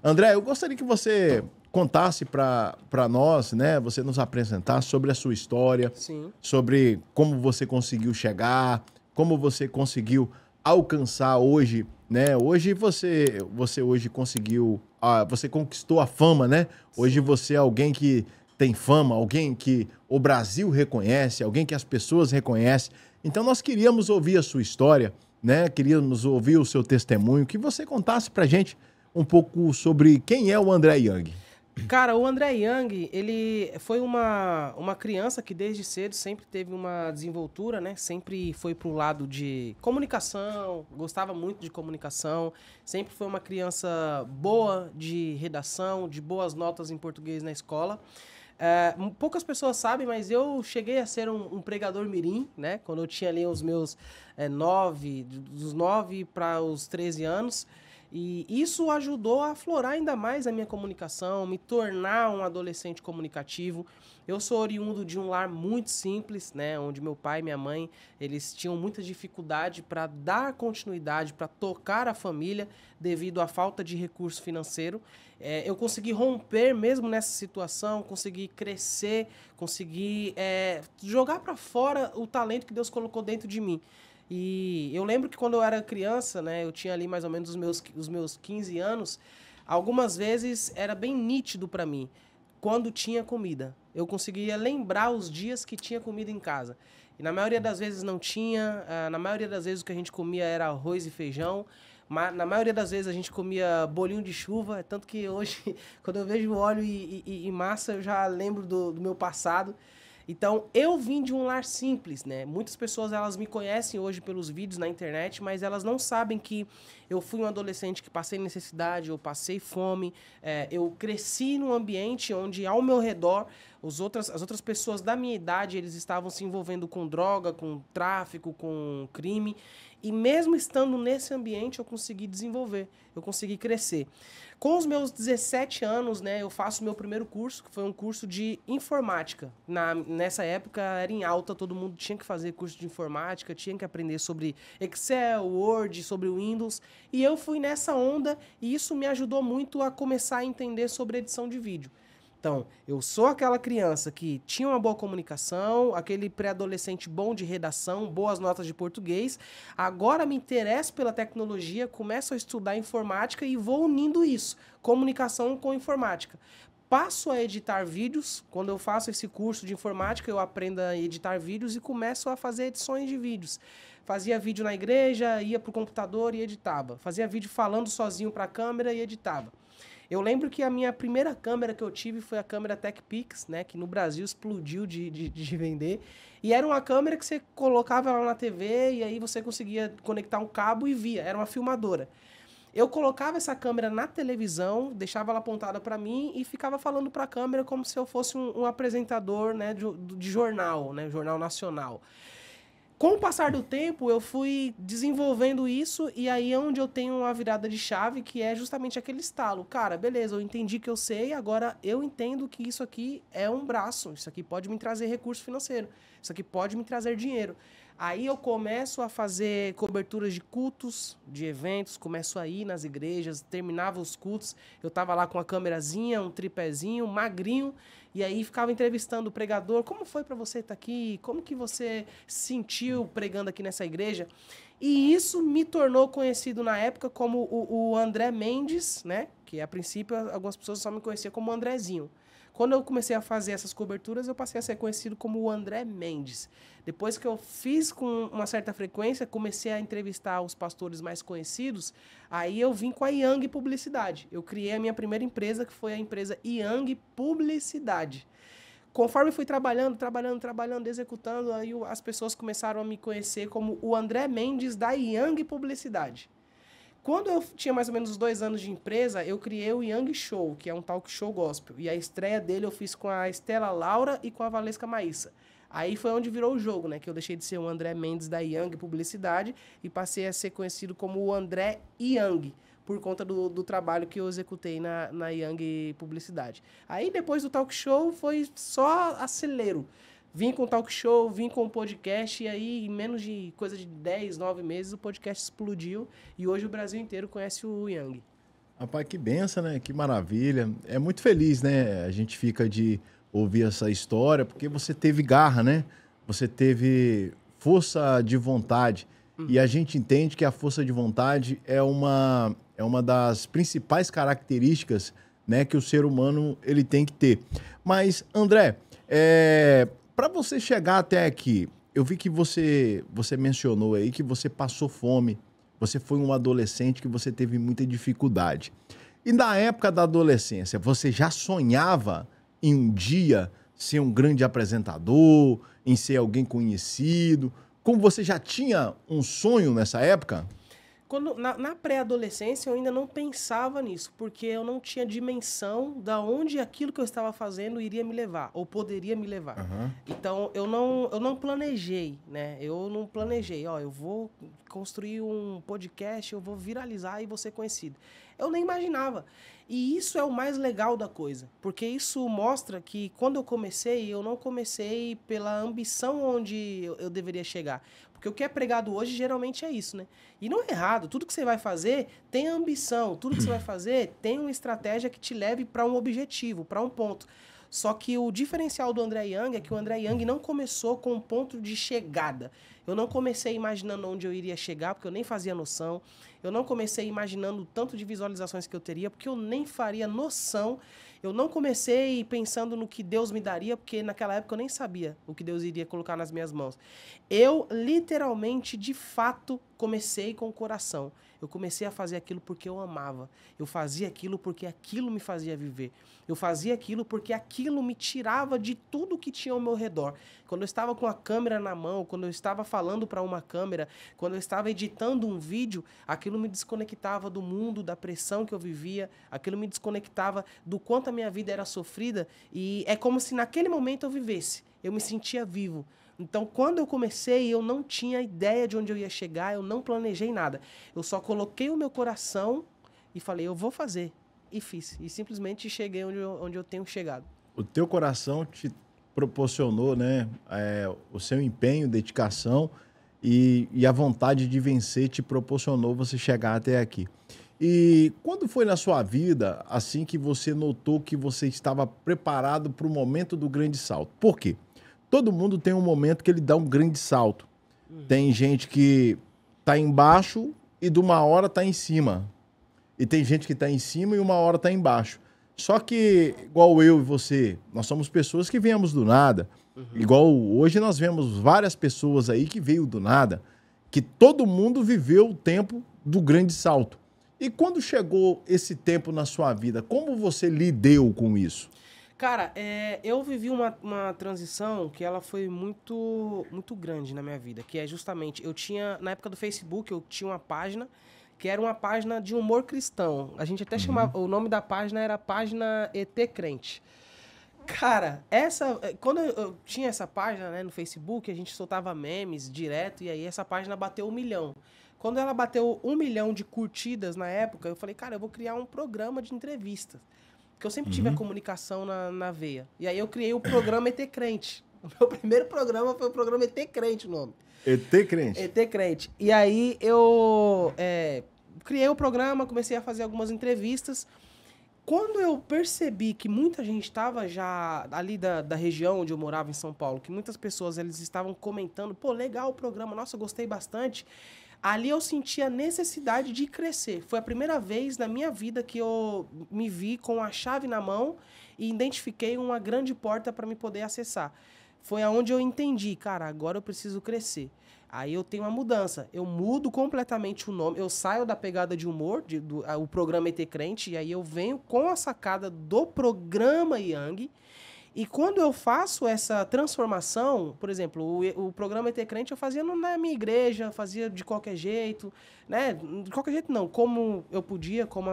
André, eu gostaria que você contasse para nós, né? Você nos apresentasse sobre a sua história, Sim. sobre como você conseguiu chegar, como você conseguiu alcançar hoje, né? Hoje você hoje conseguiu, você conquistou a fama, né? Hoje Sim. você é alguém que tem fama, alguém que o Brasil reconhece, alguém que as pessoas reconhecem. Então nós queríamos ouvir a sua história, né? Queríamos ouvir o seu testemunho, que você contasse pra gente um pouco sobre quem é o André Young. Cara, o André Young, ele foi uma criança que desde cedo sempre teve uma desenvoltura, né? Sempre foi pro lado de comunicação, gostava muito de comunicação, sempre foi uma criança boa de redação, de boas notas em português na escola. Poucas pessoas sabem, mas eu cheguei a ser um pregador mirim, né? Quando eu tinha ali os meus dos 9 para os 13 anos. E isso ajudou a aflorar ainda mais a minha comunicação, me tornar um adolescente comunicativo. Eu sou oriundo de um lar muito simples, né, onde meu pai e minha mãe, eles tinham muita dificuldade para dar continuidade, para tocar a família devido à falta de recurso financeiro. Eu consegui romper mesmo nessa situação, consegui crescer, consegui jogar para fora o talento que Deus colocou dentro de mim. E eu lembro que quando eu era criança, né, eu tinha ali mais ou menos os meus 15 anos, algumas vezes era bem nítido para mim quando tinha comida. Eu conseguia lembrar os dias que tinha comida em casa. E na maioria das vezes não tinha, na maioria das vezes o que a gente comia era arroz e feijão, na maioria das vezes a gente comia bolinho de chuva, tanto que hoje, quando eu vejo óleo e massa, eu já lembro do meu passado. Então, eu vim de um lar simples, né? Muitas pessoas, elas me conhecem hoje pelos vídeos na internet, mas elas não sabem que eu fui um adolescente que passei necessidade, eu passei fome, eu cresci num ambiente onde, ao meu redor, as outras pessoas da minha idade, eles estavam se envolvendo com droga, com tráfico, com crime, e mesmo estando nesse ambiente, eu consegui desenvolver, eu consegui crescer. Com os meus 17 anos, né, eu faço meu primeiro curso, que foi um curso de informática. Nessa época era em alta, todo mundo tinha que fazer curso de informática, tinha que aprender sobre Excel, Word, sobre Windows. E eu fui nessa onda e isso me ajudou muito a começar a entender sobre edição de vídeo. Então, eu sou aquela criança que tinha uma boa comunicação, aquele pré-adolescente bom de redação, boas notas de português. Agora me interesso pela tecnologia, começo a estudar informática e vou unindo isso, comunicação com informática. Passo a editar vídeos. Quando eu faço esse curso de informática, eu aprendo a editar vídeos e começo a fazer edições de vídeos. Fazia vídeo na igreja, ia para o computador e editava. Fazia vídeo falando sozinho para a câmera e editava. Eu lembro que a minha primeira câmera que eu tive foi a câmera TechPix, né, que no Brasil explodiu de vender. E era uma câmera que você colocava ela na TV e aí você conseguia conectar um cabo e via. Era uma filmadora. Eu colocava essa câmera na televisão, deixava ela apontada para mim e ficava falando para a câmera como se eu fosse um apresentador, né, de jornal, né, jornal nacional. Com o passar do tempo, eu fui desenvolvendo isso e aí é onde eu tenho uma virada de chave, que é justamente aquele estalo. Cara, beleza, eu entendi que eu sei, agora eu entendo que isso aqui é um braço, isso aqui pode me trazer recurso financeiro, isso aqui pode me trazer dinheiro. Aí eu começo a fazer coberturas de cultos, de eventos, começo a ir nas igrejas, terminava os cultos, eu tava lá com a câmerazinha, um tripézinho, magrinho, e aí ficava entrevistando o pregador. Como foi para você estar aqui? Como que você se sentiu pregando aqui nessa igreja? E isso me tornou conhecido na época como o André Mendes, né? Que a princípio algumas pessoas só me conheciam como Andrezinho. Quando eu comecei a fazer essas coberturas, eu passei a ser conhecido como o André Mendes. Depois que eu fiz com uma certa frequência, comecei a entrevistar os pastores mais conhecidos, aí eu vim com a Young Publicidade. Eu criei a minha primeira empresa, que foi a empresa Young Publicidade. Conforme fui trabalhando, executando, aí as pessoas começaram a me conhecer como o André Mendes da Young Publicidade. Quando eu tinha mais ou menos uns 2 anos de empresa, eu criei o Young Show, que é um talk show gospel. E a estreia dele eu fiz com a Estela Laura e com a Valesca Maíssa. Aí foi onde virou o jogo, né? Que eu deixei de ser o André Mendes da Young Publicidade e passei a ser conhecido como o André Young, por conta do trabalho que eu executei na Young Publicidade. Aí depois do talk show foi só acelero. Vim com o talk show, vim com o podcast, e aí em menos de coisa de 10, 9 meses o podcast explodiu e hoje o Brasil inteiro conhece o Young. Rapaz, que benção, né? Que maravilha. É muito feliz, né? A gente fica de ouvir essa história, porque você teve garra, né? Você teve força de vontade. E a gente entende que a força de vontade é uma das principais características, né, que o ser humano ele tem que ter. Mas, André, para você chegar até aqui, eu vi que você mencionou aí que você passou fome. Você foi um adolescente que você teve muita dificuldade. E na época da adolescência, você já sonhava em um dia ser um grande apresentador, em ser alguém conhecido? Como você já tinha um sonho nessa época? Na pré-adolescência, eu ainda não pensava nisso, porque eu não tinha dimensão da onde aquilo que eu estava fazendo iria me levar, ou poderia me levar. Aham. Então, eu não planejei, né? Eu não planejei, ó, eu vou construir um podcast, eu vou viralizar e vou ser conhecido. Eu nem imaginava. E isso é o mais legal da coisa, porque isso mostra que quando eu não comecei pela ambição onde eu deveria chegar. Porque o que é pregado hoje geralmente é isso, né? E não é errado. Tudo que você vai fazer tem ambição. Tudo que você vai fazer tem uma estratégia que te leve para um objetivo, para um ponto. Só que o diferencial do André Young é que o André Young não começou com um ponto de chegada. Eu não comecei imaginando onde eu iria chegar, porque eu nem fazia noção. Eu não comecei imaginando o tanto de visualizações que eu teria, porque eu nem faria noção. Eu não comecei pensando no que Deus me daria, porque naquela época eu nem sabia o que Deus iria colocar nas minhas mãos. Eu, literalmente, de fato, comecei com o coração. Eu comecei a fazer aquilo porque eu amava. Eu fazia aquilo porque aquilo me fazia viver. Eu fazia aquilo porque aquilo me tirava de tudo que tinha ao meu redor. Quando eu estava com a câmera na mão, quando eu estava falando para uma câmera, quando eu estava editando um vídeo, aquilo me desconectava do mundo, da pressão que eu vivia, aquilo me desconectava do quanto a minha vida era sofrida, e é como se naquele momento eu vivesse. Eu me sentia vivo. Então, quando eu comecei, eu não tinha ideia de onde eu ia chegar, eu não planejei nada. Eu só coloquei o meu coração e falei, eu vou fazer. E fiz. E simplesmente cheguei onde eu tenho chegado. O teu coração te proporcionou, né, o seu empenho, dedicação e a vontade de vencer te proporcionou você chegar até aqui. E quando foi na sua vida, assim, que você notou que você estava preparado para o momento do grande salto? Por quê? Todo mundo tem um momento que ele dá um grande salto. Tem gente que tá embaixo e de uma hora tá em cima. E tem gente que tá em cima e uma hora tá embaixo. Só que, igual eu e você, nós somos pessoas que viemos do nada. Igual hoje nós vemos várias pessoas aí que veio do nada, que todo mundo viveu o tempo do grande salto. E quando chegou esse tempo na sua vida, como você lidou com isso? Cara, eu vivi uma transição que ela foi muito, muito grande na minha vida, que é justamente, na época do Facebook, eu tinha uma página que era uma página de humor cristão. A gente até chamava, o nome da página era página ET Crente. Cara, quando eu tinha essa página, né, no Facebook, a gente soltava memes direto, e aí essa página bateu 1 milhão. Quando ela bateu 1 milhão de curtidas na época, eu falei, cara, eu vou criar um programa de entrevistas. Porque eu sempre tive a comunicação na veia. E aí eu criei o programa ET Crente. O meu primeiro programa foi o programa ET Crente, o nome. ET Crente. ET Crente. E aí eu criei o programa, comecei a fazer algumas entrevistas. Quando eu percebi que muita gente estava já ali da região onde eu morava, em São Paulo, que muitas pessoas eles estavam comentando, pô, legal o programa, nossa, eu gostei bastante. Ali eu senti a necessidade de crescer. Foi a primeira vez na minha vida que eu me vi com a chave na mão e identifiquei uma grande porta para me poder acessar. Foi aonde eu entendi, cara, agora eu preciso crescer. Aí eu tenho uma mudança. Eu mudo completamente o nome. Eu saio da pegada de humor, o programa ET Crente, e aí eu venho com a sacada do programa Young. E quando eu faço essa transformação, por exemplo, o programa ET Crente eu fazia na minha igreja, fazia de qualquer jeito, né? De qualquer jeito não, como eu podia, como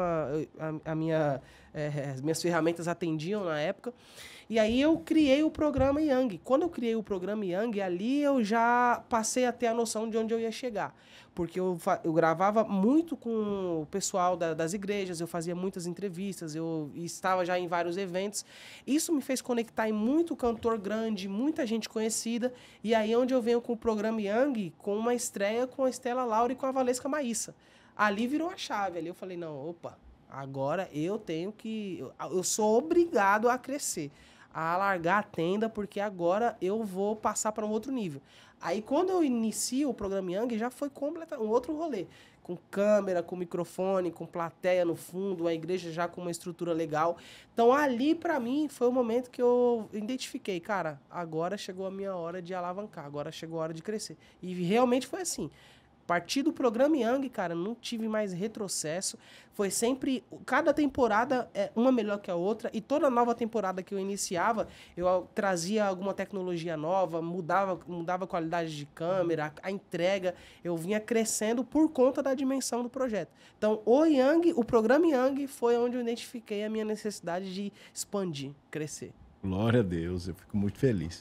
as minhas ferramentas atendiam na época. E aí eu criei o programa Young. Quando eu criei o programa Young, ali eu já passei a ter a noção de onde eu ia chegar. Porque eu gravava muito com o pessoal das igrejas, eu fazia muitas entrevistas, eu estava já em vários eventos. Isso me fez conectar em muito cantor grande, muita gente conhecida. E aí onde eu venho com o programa Young, com uma estreia com a Estela Laura e com a Valesca Maíssa. Ali virou a chave, ali eu falei, não, opa, agora eu tenho que... Eu sou obrigado a crescer, a largar a tenda, porque agora eu vou passar para um outro nível. Aí, quando eu inicio o programa Young, já foi completamente um outro rolê. Com câmera, com microfone, com plateia no fundo, a igreja já com uma estrutura legal. Então, ali, pra mim, foi o momento que eu identifiquei, cara, agora chegou a minha hora de alavancar, agora chegou a hora de crescer. E realmente foi assim. A partir do programa Young, cara, não tive mais retrocesso. Foi sempre... Cada temporada é uma melhor que a outra. E toda nova temporada que eu iniciava, eu trazia alguma tecnologia nova, mudava a qualidade de câmera, a entrega. Eu vinha crescendo por conta da dimensão do projeto. Então, o programa Young foi onde eu identifiquei a minha necessidade de expandir, crescer. Glória a Deus, eu fico muito feliz.